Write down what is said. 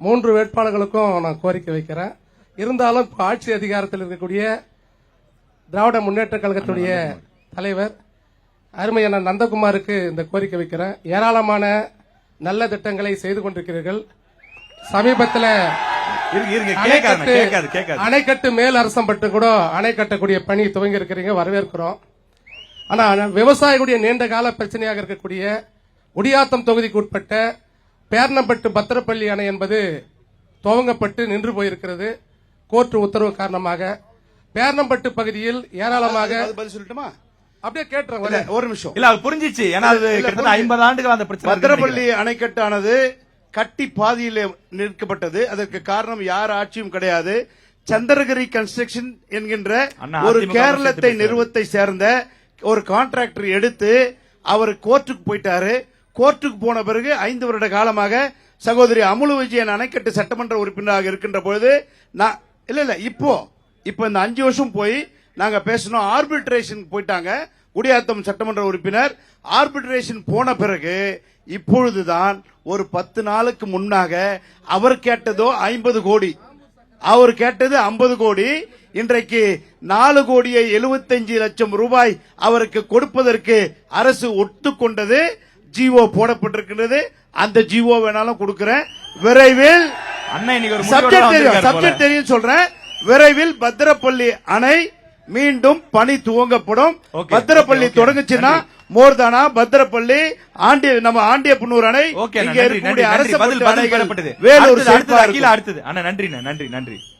3 வேட்பாளர்களுக்கும் நான் கோரிக்கை வைக்கிறேன். இருந்தாலும் இப்ப ஆட்சி அதிகாரத்தில் இருக்கக்கூடிய திராவிட முன்னேற்ற கழகத்துடைய தலைவர் அருமையான நந்தகுமாருக்கு இந்த கோரிக்கை வைக்கிறேன். ஏராளமான நல்ல திட்டங்களை செய்து கொண்டிருக்கிறீர்கள். சமீபத்தில் அணைக்கட்டு மேல் அரசம்பட்டு கூட அணை கட்டக்கூடிய பணி துவங்கி இருக்கிறீங்க, வரவேற்கிறோம். ஆனா விவசாயிகளுடைய நீண்ட கால பிரச்சனையாக இருக்கக்கூடிய குடியாத்தம் தொகுதிக்கு உட்பட்ட பேர்ணம்பட்டு பத்திரப்பள்ளி அணை என்பது துவங்கப்பட்டு நின்று போயிருக்கிறது. கோர்ட் உத்தரவு காரணமாக பேர்ணம்பட்டு பகுதியில் ஏராளமாக அப்படியே கேட்டுறேன் ஒரு நிமிஷம். இல்ல அது புரிஞ்சிச்சு. ஏன்னா அது கிட்டத்தட்ட 50 ஆண்டுகள் அந்த பிரச்சனை. பத்திரப்பள்ளி அணைக்கட்டானது கட்டி பாதியில் நிற்கப்பட்டது. அதற்கு காரணம் யார் ஆட்சியும் கிடையாது. சந்திரகிரி கன்ஸ்ட்ரக்ஷன் என்கின்ற ஒரு கேரளத்தை நிறுவனத்தை சேர்ந்த ஒரு கான்ட்ராக்டர் எடுத்து அவர் கோர்ட்டுக்கு போயிட்டாரு. கோர்ட்டுக்கு போன பிறகு 5 வருட காலமாக சகோதரி அமுலு விஜயன் அணைக்கட்டு சட்டமன்ற உறுப்பினராக இருக்கின்ற பொழுது இல்ல இப்போ இந்த 5 வருஷம் போய் நாங்க பேசணும். ஆர்பிட்ரேஷன் போயிட்டாங்க குடியாத்தம் சட்டமன்ற உறுப்பினர். ஆர்பிட்ரேஷன் போன பிறகு இப்பொழுதுதான் ஒரு 10 நாளுக்கு முன்னாக அவர் கேட்டதோ 50 கோடி, அவர் கேட்டது 50 கோடி. இன்றைக்கு 4 கோடியே 75 லட்சம் ரூபாய் அவருக்கு கொடுப்பதற்கு அரசு ஒத்துக்கொண்டது. ஜிஓ போடப்பட்டிருக்கிறது. அந்த ஜிஓ வேணாலும் கொடுக்கிறேன் விரைவில். சப்ஜெக்ட் தெரியும் சொல்றேன். விரைவில் பத்திரப்பள்ளி அணை மீண்டும் பணி துவங்கப்படும். பத்திரப்பள்ளி தொடங்குச்சுன்னா மோர்தானா பத்திரப்பள்ளி நம்ம ஆண்டியப்பனூர் அணை இங்க இருக்கக்கூடிய அரசு வேலூர் அடுத்தது. நன்றி.